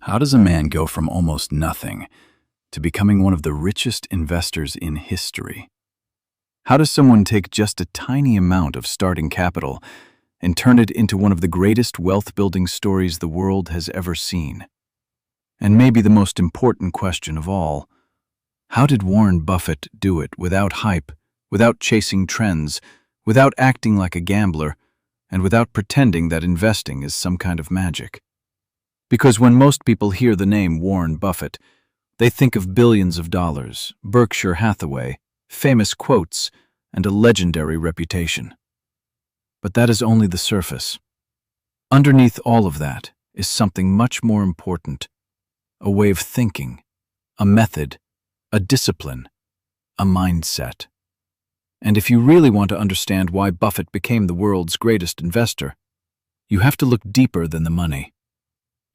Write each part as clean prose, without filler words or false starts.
How does a man go from almost nothing to becoming one of the richest investors in history? How does someone take just a tiny amount of starting capital and turn it into one of the greatest wealth-building stories the world has ever seen? And maybe the most important question of all, how did Warren Buffett do it without hype, without chasing trends, without acting like a gambler, and without pretending that investing is some kind of magic? Because when most people hear the name Warren Buffett, they think of billions of dollars, Berkshire Hathaway, famous quotes, and a legendary reputation. But that is only the surface. Underneath all of that is something much more important, a way of thinking, a method, a discipline, a mindset. And if you really want to understand why Buffett became the world's greatest investor, you have to look deeper than the money.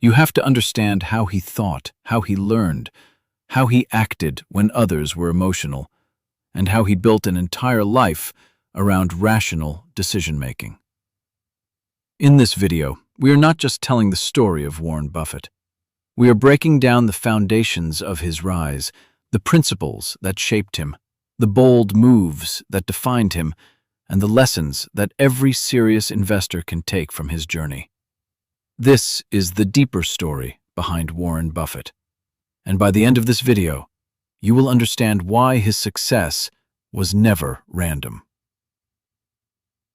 You have to understand how he thought, how he learned, how he acted when others were emotional, and how he built an entire life around rational decision-making. In this video, we are not just telling the story of Warren Buffett. We are breaking down the foundations of his rise, the principles that shaped him, the bold moves that defined him, and the lessons that every serious investor can take from his journey. This is the deeper story behind Warren Buffett. And by the end of this video, you will understand why his success was never random.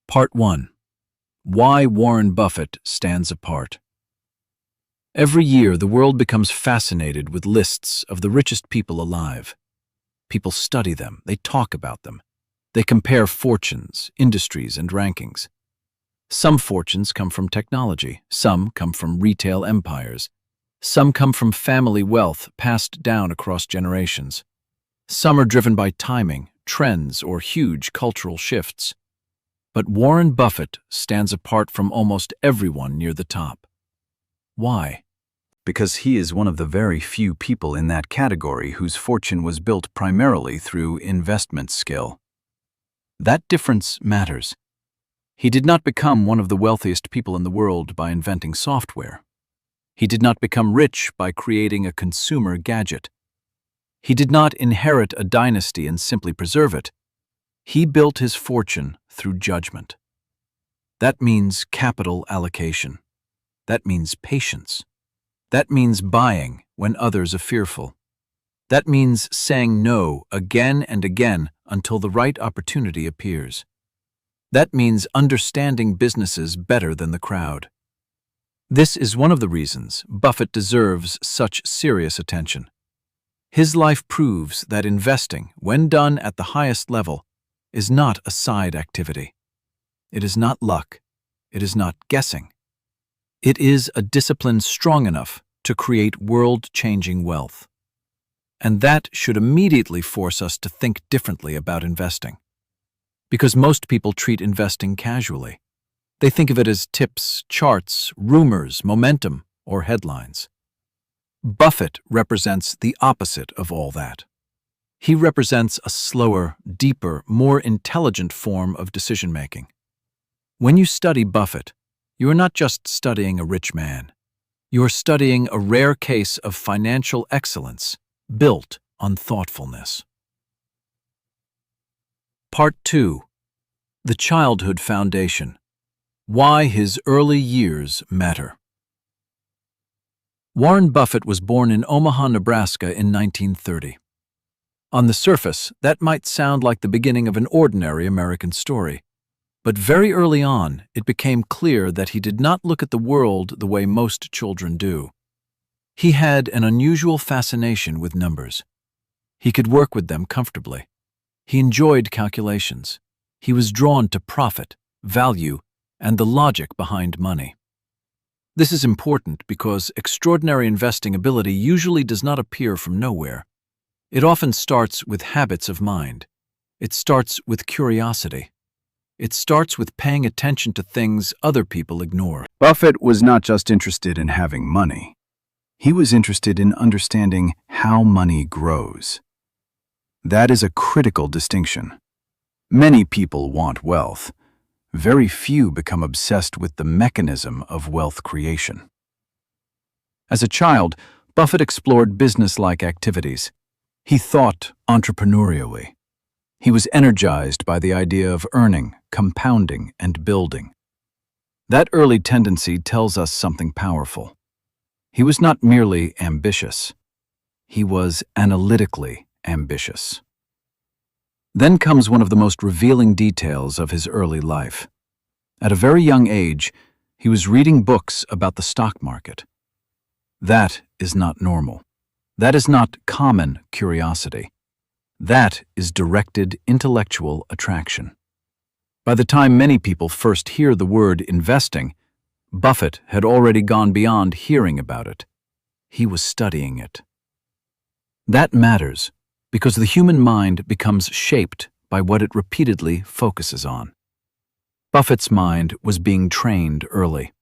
Part 1. Why Warren Buffett stands apart. Every year, the world becomes fascinated with lists of the richest people alive. People study them, they talk about them. They compare fortunes, industries, and rankings. Some fortunes come from technology, some come from retail empires, some come from family wealth passed down across generations. Some are driven by timing, trends, or huge cultural shifts. But Warren Buffett stands apart from almost everyone near the top. Why? Because he is one of the very few people in that category whose fortune was built primarily through investment skill. That difference matters. He did not become one of the wealthiest people in the world by inventing software. He did not become rich by creating a consumer gadget. He did not inherit a dynasty and simply preserve it. He built his fortune through judgment. That means capital allocation. That means patience. That means buying when others are fearful. That means saying no again and again until the right opportunity appears. That means understanding businesses better than the crowd. This is one of the reasons Buffett deserves such serious attention. His life proves that investing, when done at the highest level, is not a side activity. It is not luck. It is not guessing. It is a discipline strong enough to create world-changing wealth. And that should immediately force us to think differently about investing. Because most people treat investing casually. They think of it as tips, charts, rumors, momentum, or headlines. Buffett represents the opposite of all that. He represents a slower, deeper, more intelligent form of decision-making. When you study Buffett, you are not just studying a rich man. You are studying a rare case of financial excellence built on thoughtfulness. Part 2. The Childhood Foundation. Why his early years matter. Warren Buffett was born in Omaha, Nebraska in 1930. On the surface, that might sound like the beginning of an ordinary American story. But very early on, it became clear that he did not look at the world the way most children do. He had an unusual fascination with numbers. He could work with them comfortably. He enjoyed calculations. He was drawn to profit, value, and the logic behind money. This is important because extraordinary investing ability usually does not appear from nowhere. It often starts with habits of mind. It starts with curiosity. It starts with paying attention to things other people ignore. Buffett was not just interested in having money. He was interested in understanding how money grows. That is a critical distinction. Many people want wealth. Very few become obsessed with the mechanism of wealth creation. As a child, Buffett explored business-like activities. He thought entrepreneurially. He was energized by the idea of earning, compounding, and building. That early tendency tells us something powerful. He was not merely ambitious. He was analytically ambitious. Then comes one of the most revealing details of his early life. At a very young age, he was reading books about the stock market. That is not normal. That is not common curiosity. That is directed intellectual attraction. By the time many people first hear the word investing, Buffett had already gone beyond hearing about it. He was studying it. That matters because the human mind becomes shaped by what it repeatedly focuses on. Buffett's mind was being trained early.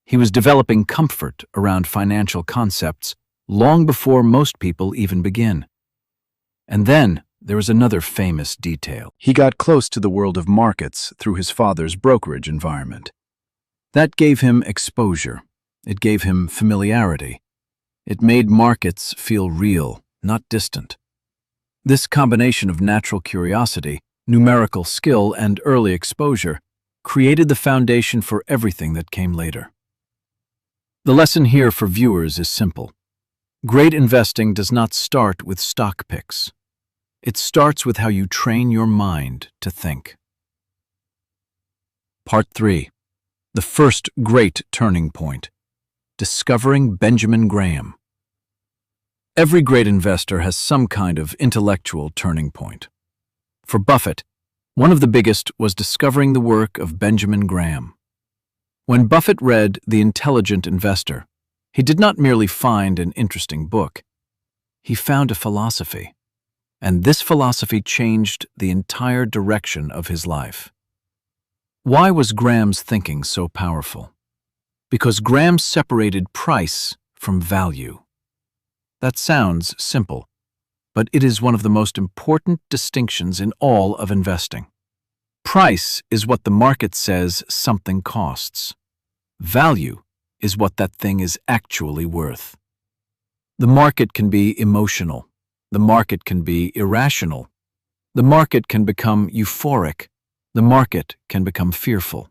He was developing comfort around financial concepts long before most people even begin. And then there is another famous detail. He got close to the world of markets through his father's brokerage environment. That gave him exposure. It gave him familiarity. It made markets feel real, not distant. This combination of natural curiosity, numerical skill, and early exposure created the foundation for everything that came later. The lesson here for viewers is simple. Great investing does not start with stock picks. It starts with how you train your mind to think. Part 3. The first great turning point. Discovering Benjamin Graham. Every great investor has some kind of intellectual turning point. For Buffett, one of the biggest was discovering the work of Benjamin Graham. When Buffett read The Intelligent Investor, he did not merely find an interesting book. He found a philosophy, and this philosophy changed the entire direction of his life. Why was Graham's thinking so powerful? Because Graham separated price from value. That sounds simple, but it is one of the most important distinctions in all of investing. Price is what the market says something costs. Value is what that thing is actually worth. The market can be emotional. The market can be irrational. The market can become euphoric. The market can become fearful.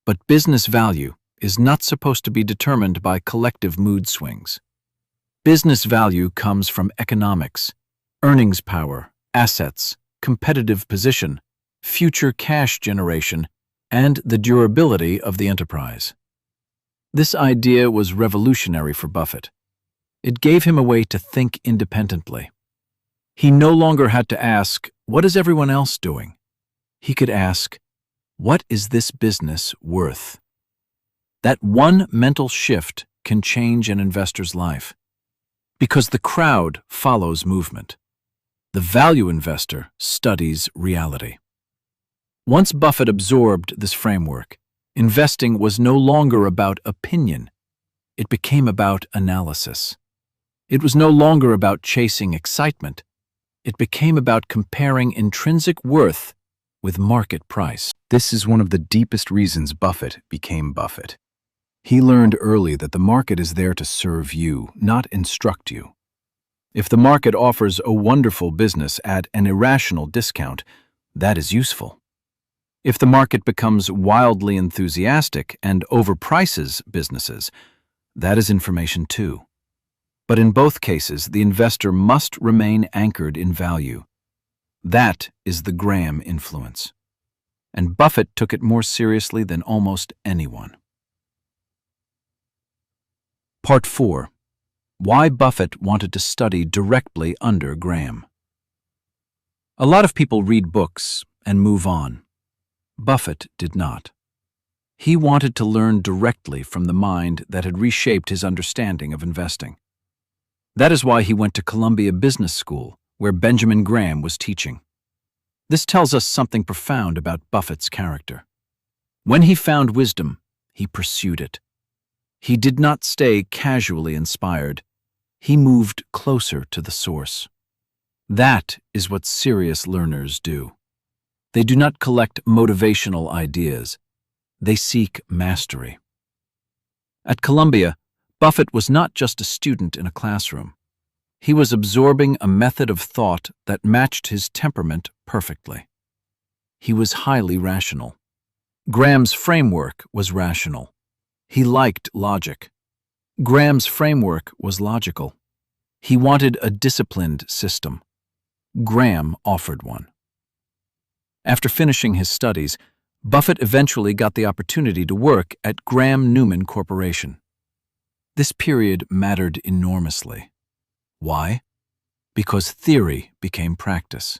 But business value is not supposed to be determined by collective mood swings. Business value comes from economics, earnings power, assets, competitive position, future cash generation, and the durability of the enterprise. This idea was revolutionary for Buffett. It gave him a way to think independently. He no longer had to ask, "What is everyone else doing?" He could ask, "What is this business worth?" That one mental shift can change an investor's life. Because the crowd follows movement. The value investor studies reality. Once Buffett absorbed this framework, investing was no longer about opinion. It became about analysis. It was no longer about chasing excitement. It became about comparing intrinsic worth with market price. This is one of the deepest reasons Buffett became Buffett. He learned early that the market is there to serve you, not instruct you. If the market offers a wonderful business at an irrational discount, that is useful. If the market becomes wildly enthusiastic and overprices businesses, that is information too. But in both cases, the investor must remain anchored in value. That is the Graham influence. And Buffett took it more seriously than almost anyone. Part 4. Why Buffett wanted to study directly under Graham. A lot of people read books and move on. Buffett did not. He wanted to learn directly from the mind that had reshaped his understanding of investing. That is why he went to Columbia Business School, where Benjamin Graham was teaching. This tells us something profound about Buffett's character. When he found wisdom, he pursued it. He did not stay casually inspired. He moved closer to the source. That is what serious learners do. They do not collect motivational ideas. They seek mastery. At Columbia, Buffett was not just a student in a classroom. He was absorbing a method of thought that matched his temperament perfectly. He was highly rational. Graham's framework was rational. He liked logic. Graham's framework was logical. He wanted a disciplined system. Graham offered one. After finishing his studies, Buffett eventually got the opportunity to work at Graham-Newman Corporation. This period mattered enormously. Why? Because theory became practice.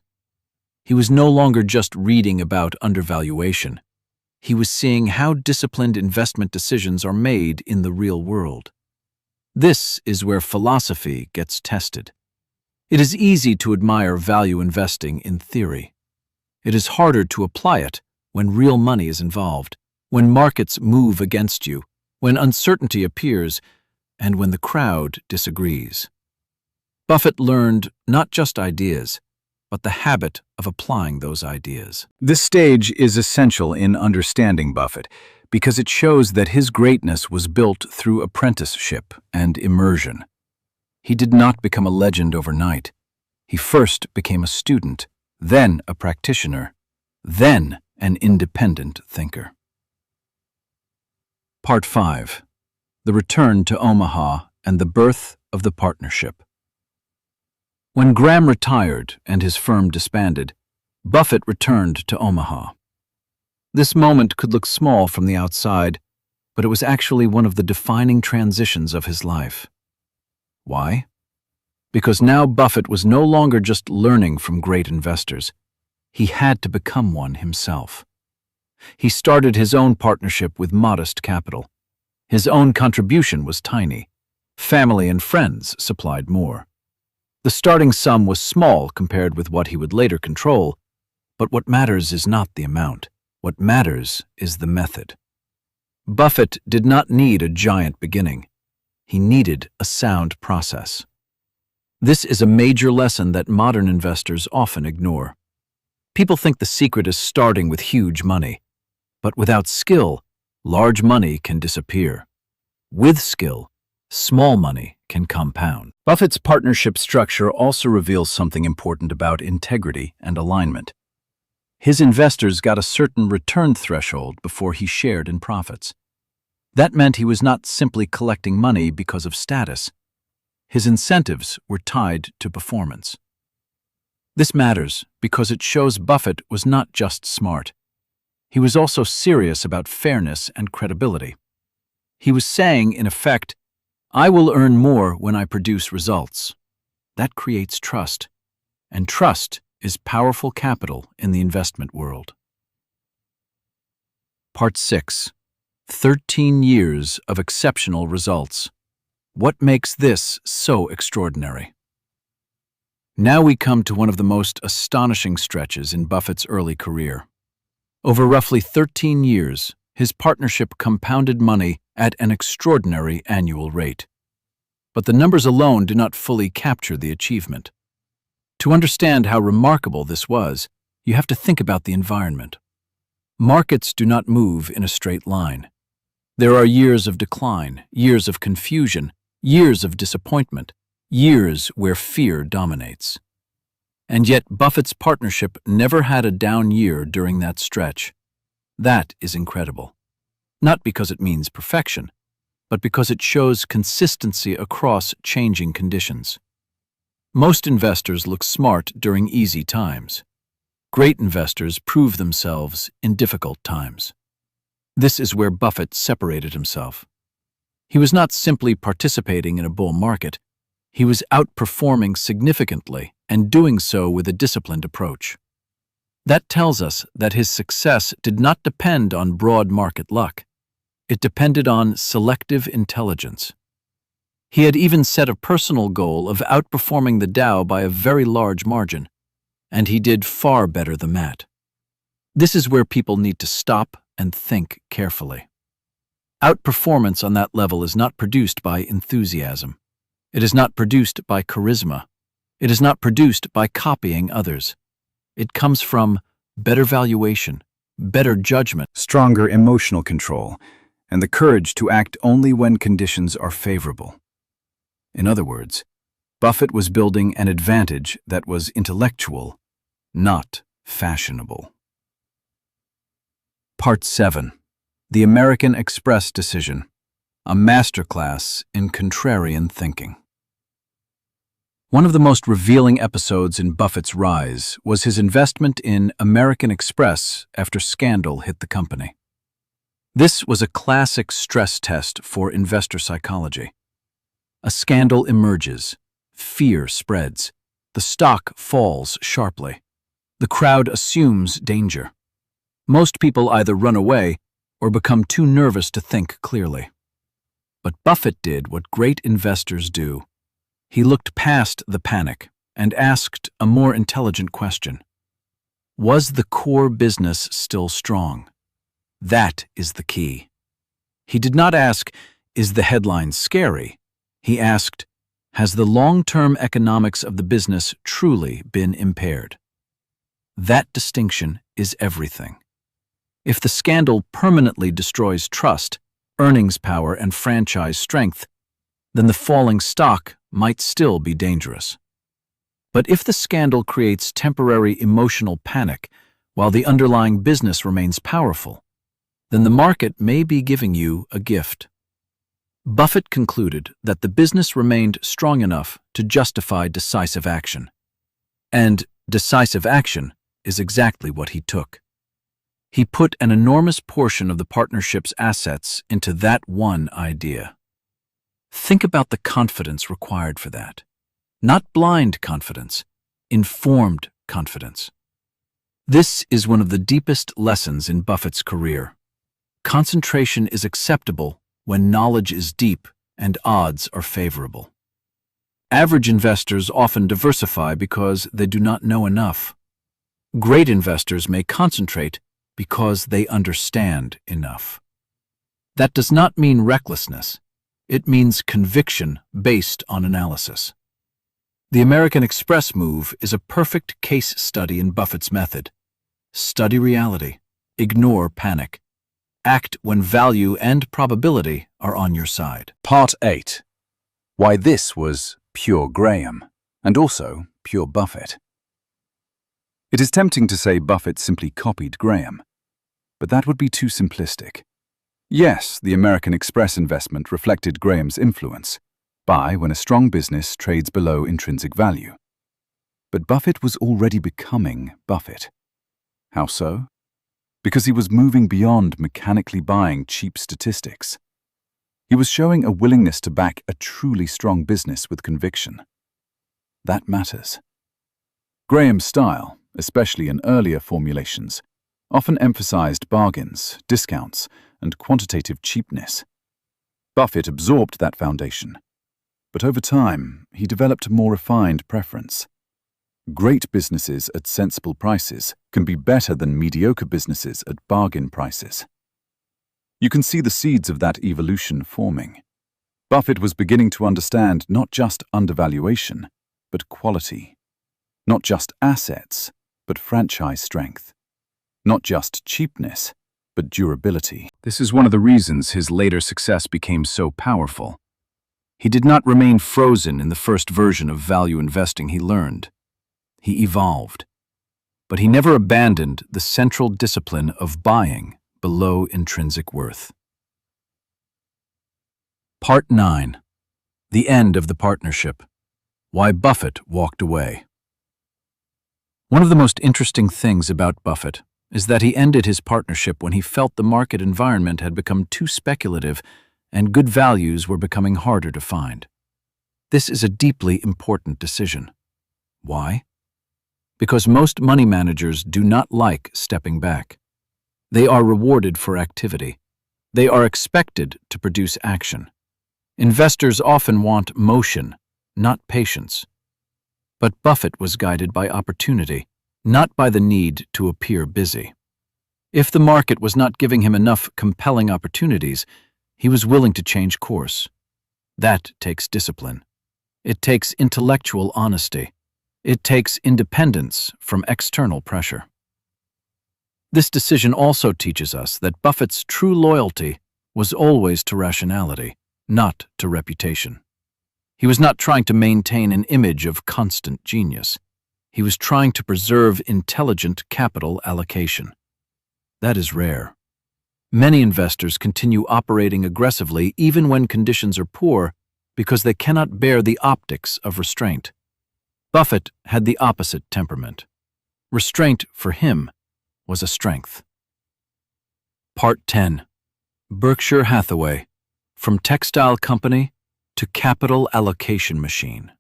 He was no longer just reading about undervaluation. He was seeing how disciplined investment decisions are made in the real world. This is where philosophy gets tested. It is easy to admire value investing in theory. It is harder to apply it when real money is involved, when markets move against you, when uncertainty appears, and when the crowd disagrees. Buffett learned not just ideas, but the habit of applying those ideas. This stage is essential in understanding Buffett because it shows that his greatness was built through apprenticeship and immersion. He did not become a legend overnight. He first became a student, then a practitioner, then an independent thinker. Part 5. The Return to Omaha and the Birth of the Partnership. When Graham retired and his firm disbanded, Buffett returned to Omaha. This moment could look small from the outside, but it was actually one of the defining transitions of his life. Why? Because now Buffett was no longer just learning from great investors. He had to become one himself. He started his own partnership with modest capital. His own contribution was tiny. Family and friends supplied more. The starting sum was small compared with what he would later control, but what matters is not the amount. What matters is the method. Buffett did not need a giant beginning. He needed a sound process. This is a major lesson that modern investors often ignore. People think the secret is starting with huge money, but without skill, large money can disappear. With skill, small money can compound. Buffett's partnership structure also reveals something important about integrity and alignment. His investors got a certain return threshold before he shared in profits. That meant he was not simply collecting money because of status. His incentives were tied to performance. This matters because it shows Buffett was not just smart. He was also serious about fairness and credibility. He was saying, in effect, I will earn more when I produce results. That creates trust, and trust is powerful capital in the investment world. Part 6. 13 years of exceptional results. What makes this so extraordinary? Now we come to one of the most astonishing stretches in Buffett's early career. Over roughly 13 years, his partnership compounded money at an extraordinary annual rate. But the numbers alone do not fully capture the achievement. To understand how remarkable this was, you have to think about the environment. Markets do not move in a straight line. There are years of decline, years of confusion, years of disappointment, years where fear dominates. And yet Buffett's partnership never had a down year during that stretch. That is incredible. Not because it means perfection, but because it shows consistency across changing conditions. Most investors look smart during easy times. Great investors prove themselves in difficult times. This is where Buffett separated himself. He was not simply participating in a bull market. He was outperforming significantly and doing so with a disciplined approach. That tells us that his success did not depend on broad market luck. It depended on selective intelligence. He had even set a personal goal of outperforming the Dow by a very large margin, and he did far better than that. This is where people need to stop and think carefully. Outperformance on that level is not produced by enthusiasm. It is not produced by charisma. It is not produced by copying others. It comes from better valuation, better judgment, stronger emotional control, and the courage to act only when conditions are favorable. In other words, Buffett was building an advantage that was intellectual, not fashionable. Part 7. The American Express Decision, a masterclass in contrarian thinking. One of the most revealing episodes in Buffett's rise was his investment in American Express after scandal hit the company. This was a classic stress test for investor psychology. A scandal emerges, fear spreads, the stock falls sharply. The crowd assumes danger. Most people either run away or become too nervous to think clearly. But Buffett did what great investors do. He looked past the panic and asked a more intelligent question. Was the core business still strong? That is the key. He did not ask, is the headline scary? He asked, has the long-term economics of the business truly been impaired? That distinction is everything. If the scandal permanently destroys trust, earnings power, and franchise strength, then the falling stock might still be dangerous. But if the scandal creates temporary emotional panic while the underlying business remains powerful, then the market may be giving you a gift. Buffett concluded that the business remained strong enough to justify decisive action. And decisive action is exactly what he took. He put an enormous portion of the partnership's assets into that one idea. Think about the confidence required for that. Not blind confidence, informed confidence. This is one of the deepest lessons in Buffett's career. Concentration is acceptable when knowledge is deep and odds are favorable. Average investors often diversify because they do not know enough. Great investors may concentrate because they understand enough. That does not mean recklessness. It means conviction based on analysis. The American Express move is a perfect case study in Buffett's method. Study reality. Ignore panic. Act when value and probability are on your side. Part 8. Why this was pure Graham, and also pure Buffett. It is tempting to say Buffett simply copied Graham, but that would be too simplistic. Yes, the American Express investment reflected Graham's influence. Buy when a strong business trades below intrinsic value. But Buffett was already becoming Buffett. How so? Because he was moving beyond mechanically buying cheap statistics. He was showing a willingness to back a truly strong business with conviction. That matters. Graham's style, especially in earlier formulations, often emphasized bargains, discounts, and quantitative cheapness. Buffett absorbed that foundation, but over time, he developed a more refined preference. Great businesses at sensible prices can be better than mediocre businesses at bargain prices. You can see the seeds of that evolution forming. Buffett was beginning to understand not just undervaluation, but quality. Not just assets, but franchise strength. Not just cheapness, but durability. This is one of the reasons his later success became so powerful. He did not remain frozen in the first version of value investing he learned. He evolved. But he never abandoned the central discipline of buying below intrinsic worth. Part 9. The End of the Partnership. Why Buffett Walked Away. One of the most interesting things about Buffett is that he ended his partnership when he felt the market environment had become too speculative and good values were becoming harder to find. This is a deeply important decision. Why? Because most money managers do not like stepping back. They are rewarded for activity. They are expected to produce action. Investors often want motion, not patience. But Buffett was guided by opportunity, not by the need to appear busy. If the market was not giving him enough compelling opportunities, he was willing to change course. That takes discipline. It takes intellectual honesty. It takes independence from external pressure. This decision also teaches us that Buffett's true loyalty was always to rationality, not to reputation. He was not trying to maintain an image of constant genius. He was trying to preserve intelligent capital allocation. That is rare. Many investors continue operating aggressively even when conditions are poor because they cannot bear the optics of restraint. Buffett had the opposite temperament. Restraint, for him, was a strength. Part 10. Berkshire Hathaway, from textile company to capital allocation machine.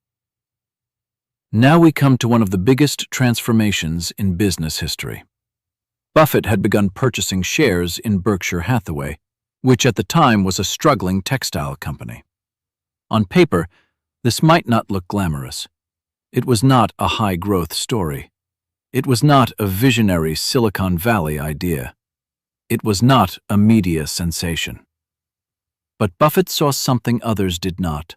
Now we come to one of the biggest transformations in business history. Buffett had begun purchasing shares in Berkshire Hathaway, which at the time was a struggling textile company. On paper, this might not look glamorous. It was not a high-growth story. It was not a visionary Silicon Valley idea. It was not a media sensation. But Buffett saw something others did not: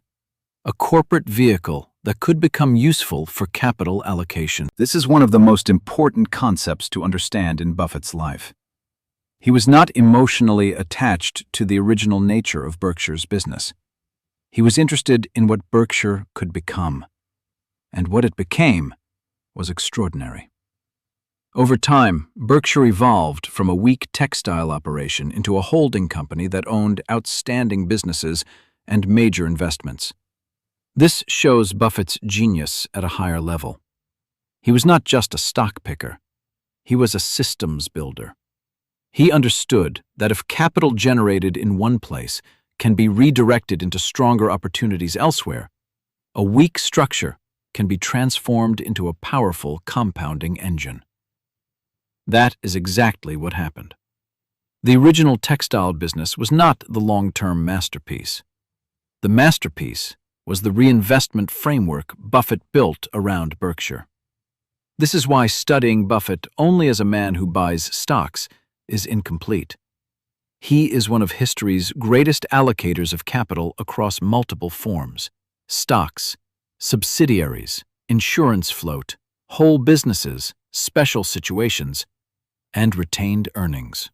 a corporate vehicle that could become useful for capital allocation. This is one of the most important concepts to understand in Buffett's life. He was not emotionally attached to the original nature of Berkshire's business. He was interested in what Berkshire could become. And what it became was extraordinary. Over time, Berkshire evolved from a weak textile operation into a holding company that owned outstanding businesses and major investments. This shows Buffett's genius at a higher level. He was not just a stock picker. He was a systems builder. He understood that if capital generated in one place can be redirected into stronger opportunities elsewhere, a weak structure can be transformed into a powerful compounding engine. That is exactly what happened. The original textile business was not the long-term masterpiece. The masterpiece was the reinvestment framework Buffett built around Berkshire. This is why studying Buffett only as a man who buys stocks is incomplete. He is one of history's greatest allocators of capital across multiple forms: stocks, subsidiaries, insurance float, whole businesses, special situations, and retained earnings.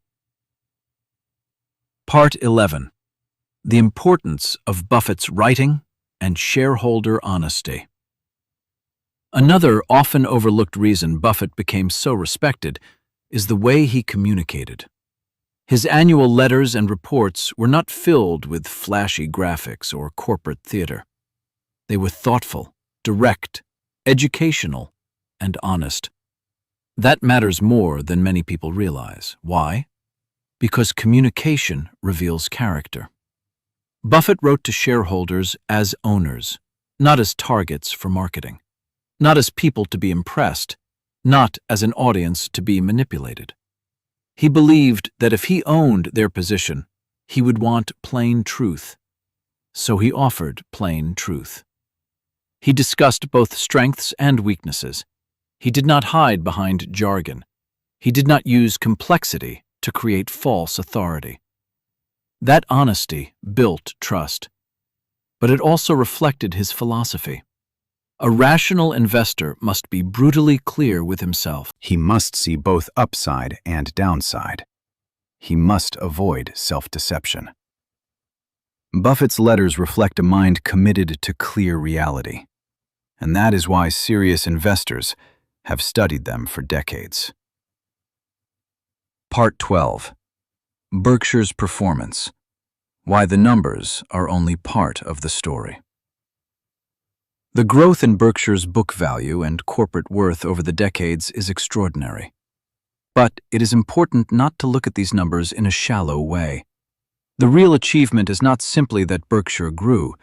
Part 11. The importance of Buffett's writing and shareholder honesty. Another often overlooked reason Buffett became so respected is the way he communicated. His annual letters and reports were not filled with flashy graphics or corporate theater. They were thoughtful, direct, educational, and honest. That matters more than many people realize. Why? Because communication reveals character. Buffett wrote to shareholders as owners, not as targets for marketing, not as people to be impressed, not as an audience to be manipulated. He believed that if he owned their position, he would want plain truth. So he offered plain truth. He discussed both strengths and weaknesses. He did not hide behind jargon. He did not use complexity to create false authority. That honesty built trust, but it also reflected his philosophy. A rational investor must be brutally clear with himself. He must see both upside and downside. He must avoid self-deception. Buffett's letters reflect a mind committed to clear reality, and that is why serious investors have studied them for decades. Part 12. Berkshire's performance. Why the numbers are only part of the story. The growth in Berkshire's book value and corporate worth over the decades is extraordinary. But it is important not to look at these numbers in a shallow way. The real achievement is not simply that Berkshire grew.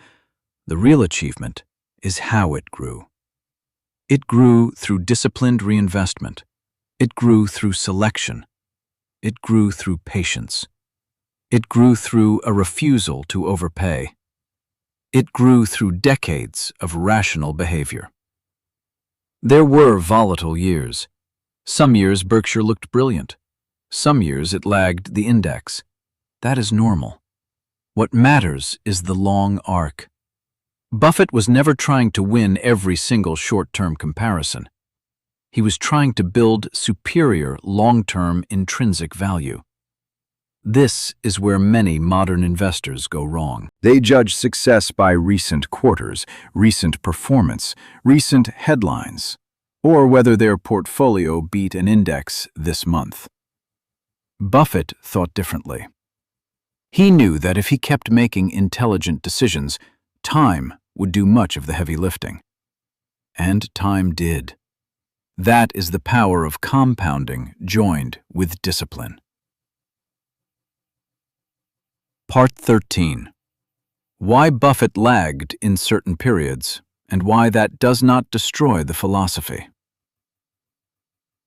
The real achievement is how it grew. It grew through disciplined reinvestment. It grew through selection. It grew through patience. It grew through a refusal to overpay. It grew through decades of rational behavior. There were volatile years. Some years Berkshire looked brilliant. Some years it lagged the index. That is normal. What matters is the long arc. Buffett was never trying to win every single short-term comparison. He was trying to build superior long-term intrinsic value. This is where many modern investors go wrong. They judge success by recent quarters, recent performance, recent headlines, or whether their portfolio beat an index this month. Buffett thought differently. He knew that if he kept making intelligent decisions, time would do much of the heavy lifting. And time did. That is the power of compounding joined with discipline. Part 13. Why Buffett lagged in certain periods, and why that does not destroy the philosophy.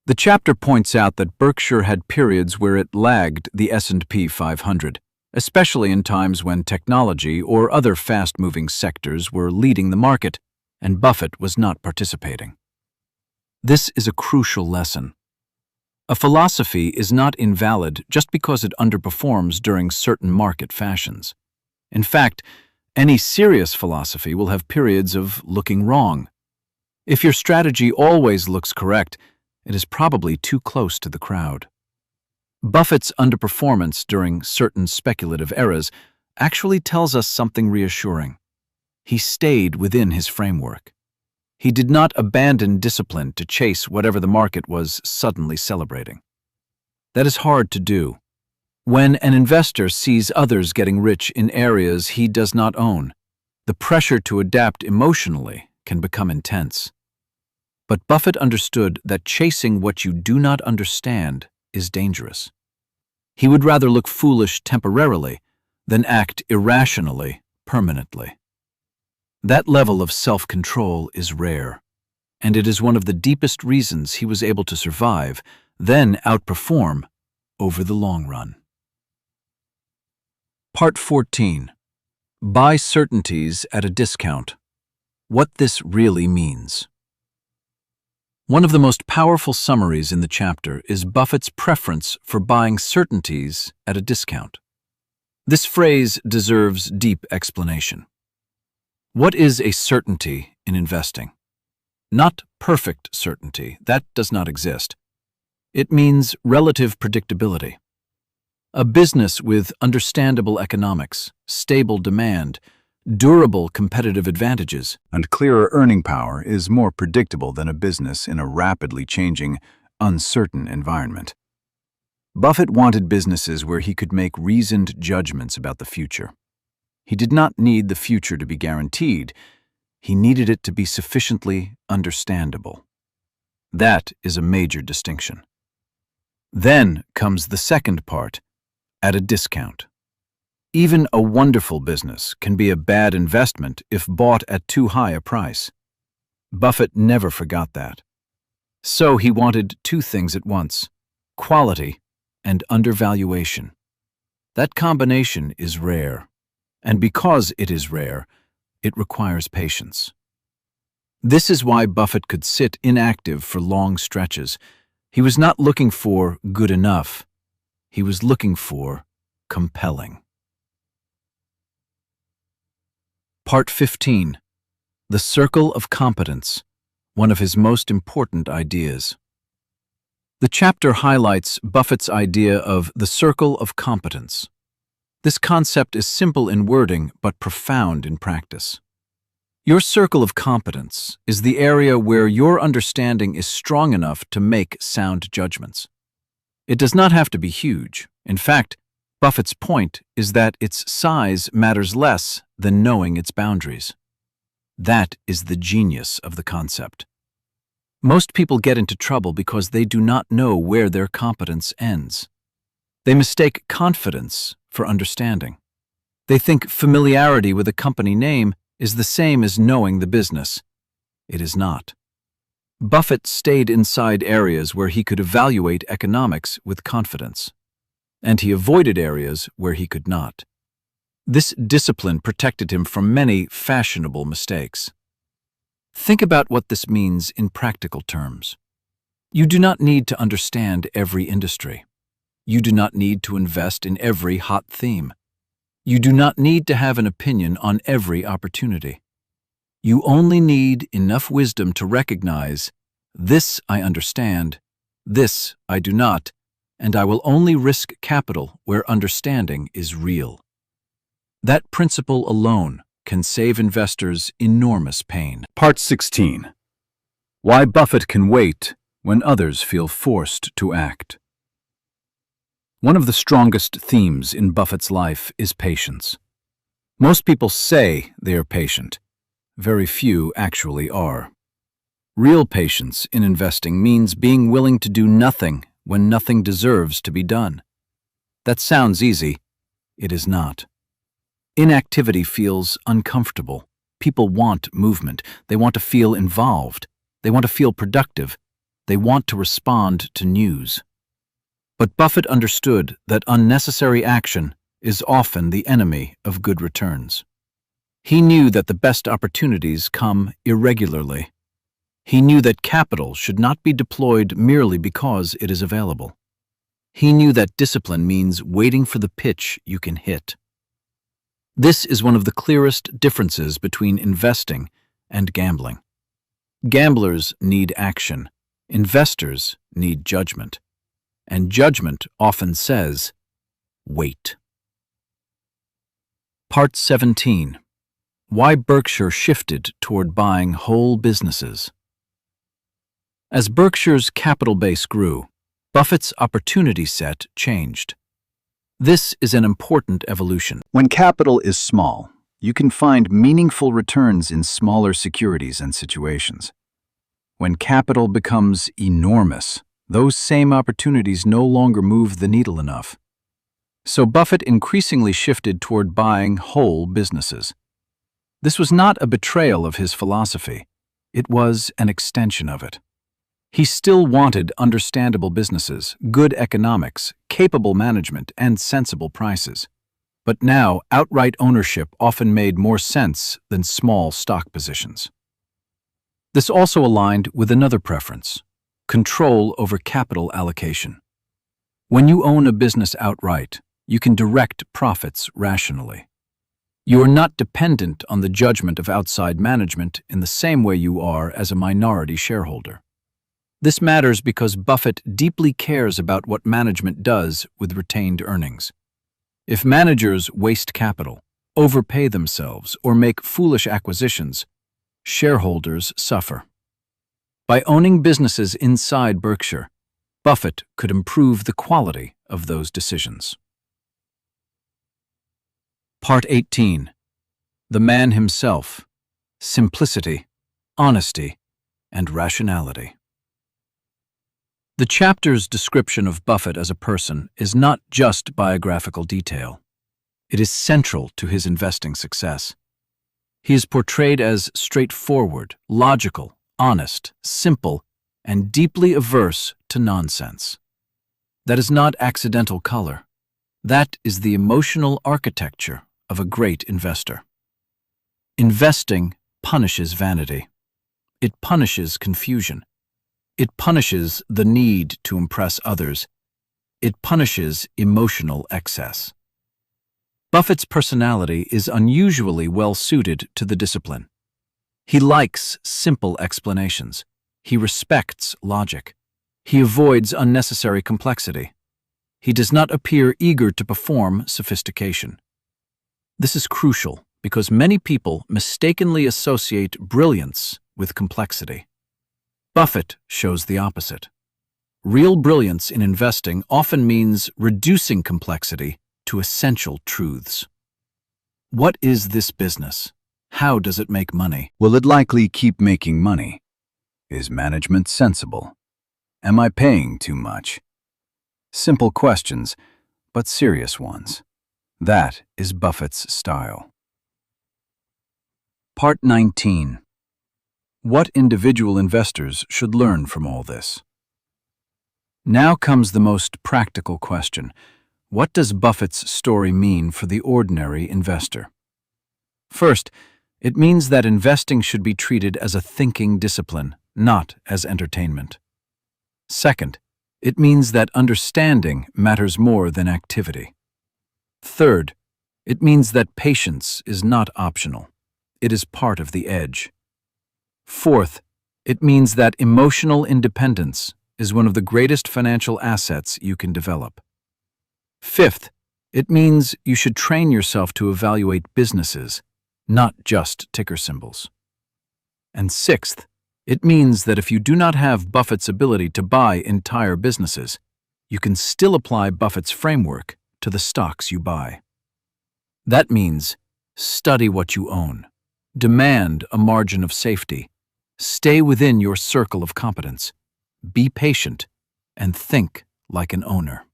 The chapter points out that Berkshire had periods where it lagged the S&P 500, especially in times when technology or other fast-moving sectors were leading the market, and Buffett was not participating. This is a crucial lesson. A philosophy is not invalid just because it underperforms during certain market fashions. In fact, any serious philosophy will have periods of looking wrong. If your strategy always looks correct, it is probably too close to the crowd. Buffett's underperformance during certain speculative eras actually tells us something reassuring. He stayed within his framework. He did not abandon discipline to chase whatever the market was suddenly celebrating. That is hard to do. When an investor sees others getting rich in areas he does not own, the pressure to adapt emotionally can become intense. But Buffett understood that chasing what you do not understand is dangerous. He would rather look foolish temporarily than act irrationally permanently. That level of self-control is rare, and it is one of the deepest reasons he was able to survive, then outperform, over the long run. Part 14. Buy certainties at a discount. What this really means. One of the most powerful summaries in the chapter is Buffett's preference for buying certainties at a discount. This phrase deserves deep explanation. What is a certainty in investing? Not perfect certainty, that does not exist. It means relative predictability. A business with understandable economics, stable demand, durable competitive advantages, And clearer earning power is more predictable than a business in a rapidly changing, uncertain environment. Buffett wanted businesses where he could make reasoned judgments about the future. He did not need the future to be guaranteed. He needed it to be sufficiently understandable. That is a major distinction. Then comes the second part, at a discount. Even a wonderful business can be a bad investment if bought at too high a price. Buffett never forgot that. So he wanted two things at once, quality and undervaluation. That combination is rare. And because it is rare, it requires patience. This is why Buffett could sit inactive for long stretches. He was not looking for good enough. He was looking for compelling. Part 15. The Circle of Competence, one of his most important ideas. The chapter highlights Buffett's idea of the circle of competence. This concept is simple in wording but profound in practice. Your circle of competence is the area where your understanding is strong enough to make sound judgments. It does not have to be huge. In fact, Buffett's point is that its size matters less than knowing its boundaries. That is the genius of the concept. Most people get into trouble because they do not know where their competence ends. They mistake confidence for understanding. They think familiarity with a company name is the same as knowing the business. It is not. Buffett stayed inside areas where he could evaluate economics with confidence, and he avoided areas where he could not. This discipline protected him from many fashionable mistakes. Think about what this means in practical terms. You do not need to understand every industry. You do not need to invest in every hot theme. You do not need to have an opinion on every opportunity. You only need enough wisdom to recognize, this I understand, this I do not, and I will only risk capital where understanding is real. That principle alone can save investors enormous pain. Part 16. Why Buffett can wait when others feel forced to act. One of the strongest themes in Buffett's life is patience. Most people say they are patient. Very few actually are. Real patience in investing means being willing to do nothing when nothing deserves to be done. That sounds easy. It is not. Inactivity feels uncomfortable. People want movement. They want to feel involved. They want to feel productive. They want to respond to news. But Buffett understood that unnecessary action is often the enemy of good returns. He knew that the best opportunities come irregularly. He knew that capital should not be deployed merely because it is available. He knew that discipline means waiting for the pitch you can hit. This is one of the clearest differences between investing and gambling. Gamblers need action. Investors need judgment. And judgment often says, wait. Part 17. Why Berkshire shifted toward buying whole businesses. As Berkshire's capital base grew, Buffett's opportunity set changed. This is an important evolution. When capital is small, you can find meaningful returns in smaller securities and situations. When capital becomes enormous, those same opportunities no longer move the needle enough. So Buffett increasingly shifted toward buying whole businesses. This was not a betrayal of his philosophy. It was an extension of it. He still wanted understandable businesses, good economics, capable management, and sensible prices. But now, outright ownership often made more sense than small stock positions. This also aligned with another preference: control over capital allocation. When you own a business outright, you can direct profits rationally. You are not dependent on the judgment of outside management in the same way you are as a minority shareholder. This matters because Buffett deeply cares about what management does with retained earnings. If managers waste capital, overpay themselves, or make foolish acquisitions, shareholders suffer. By owning businesses inside Berkshire, Buffett could improve the quality of those decisions. Part 18. The man himself: simplicity, honesty, and rationality. The chapter's description of Buffett as a person is not just biographical detail. It is central to his investing success. He is portrayed as straightforward, logical, honest, simple, and deeply averse to nonsense. That is not accidental color. That is the emotional architecture of a great investor. Investing punishes vanity. It punishes confusion. It punishes the need to impress others. It punishes emotional excess. Buffett's personality is unusually well suited to the discipline. He likes simple explanations. He respects logic. He avoids unnecessary complexity. He does not appear eager to perform sophistication. This is crucial because many people mistakenly associate brilliance with complexity. Buffett shows the opposite. Real brilliance in investing often means reducing complexity to essential truths. What is this business? How does it make money? Will it likely keep making money? Is management sensible? Am I paying too much? Simple questions, but serious ones. That is Buffett's style. Part 19. What individual investors should learn from all this? Now comes the most practical question. What does Buffett's story mean for the ordinary investor? First, it means that investing should be treated as a thinking discipline, not as entertainment. Second, it means that understanding matters more than activity. Third, it means that patience is not optional. It is part of the edge. Fourth, it means that emotional independence is one of the greatest financial assets you can develop. Fifth, it means you should train yourself to evaluate businesses, not just ticker symbols. And sixth, it means that if you do not have Buffett's ability to buy entire businesses, you can still apply Buffett's framework to the stocks you buy. That means study what you own, demand a margin of safety, stay within your circle of competence, be patient, and think like an owner.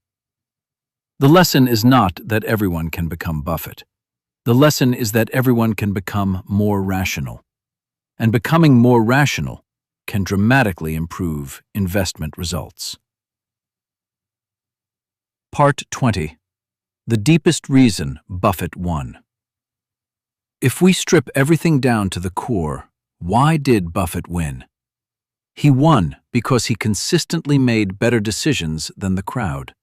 The lesson is not that everyone can become Buffett. The lesson is that everyone can become more rational. And becoming more rational can dramatically improve investment results. Part 20. The deepest reason Buffett won. If we strip everything down to the core, why did Buffett win? He won because he consistently made better decisions than the crowd.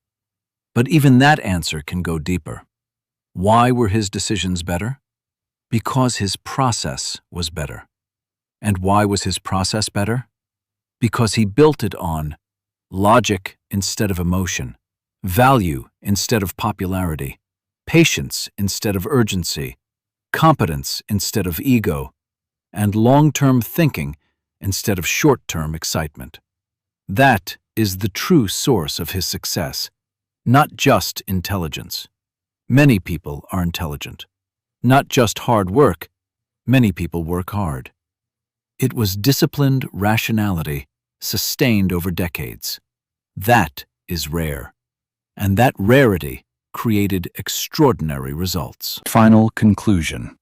But even that answer can go deeper. Why were his decisions better? Because his process was better. And why was his process better? Because he built it on logic instead of emotion, value instead of popularity, patience instead of urgency, competence instead of ego, and long-term thinking instead of short-term excitement. That is the true source of his success, not just intelligence. Many people are intelligent. Not just hard work. Many people work hard. It was disciplined rationality, sustained over decades. That is rare. And that rarity created extraordinary results. Final conclusion.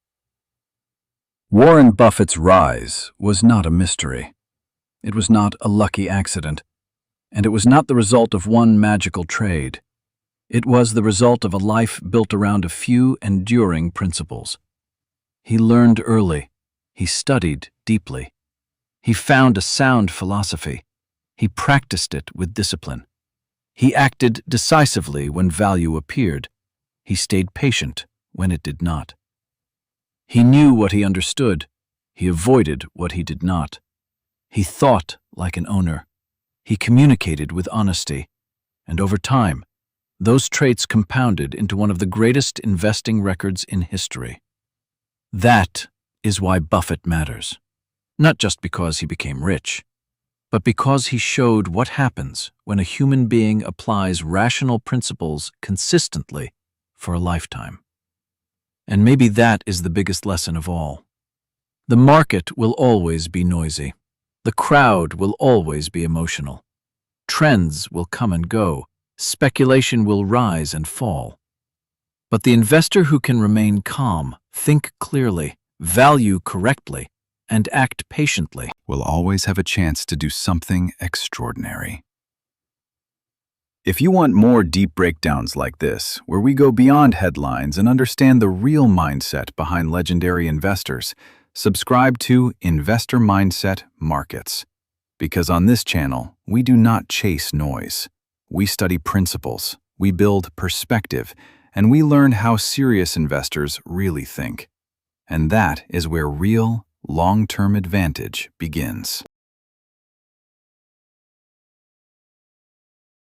Warren Buffett's rise was not a mystery. It was not a lucky accident. And it was not the result of one magical trade. It was the result of a life built around a few enduring principles. He learned early. He studied deeply. He found a sound philosophy. He practiced it with discipline. He acted decisively when value appeared. He stayed patient when it did not. He knew what he understood. He avoided what he did not. He thought like an owner. He communicated with honesty. And over time, those traits compounded into one of the greatest investing records in history. That is why Buffett matters. Not just because he became rich, but because he showed what happens when a human being applies rational principles consistently for a lifetime. And maybe that is the biggest lesson of all. The market will always be noisy. The crowd will always be emotional. Trends will come and go. Speculation will rise and fall. But the investor who can remain calm, think clearly, value correctly, and act patiently will always have a chance to do something extraordinary. If you want more deep breakdowns like this, where we go beyond headlines and understand the real mindset behind legendary investors, subscribe to Investor Mindset Markets. Because on this channel, we do not chase noise. We study principles, we build perspective, and we learn how serious investors really think. And that is where real, long-term advantage begins.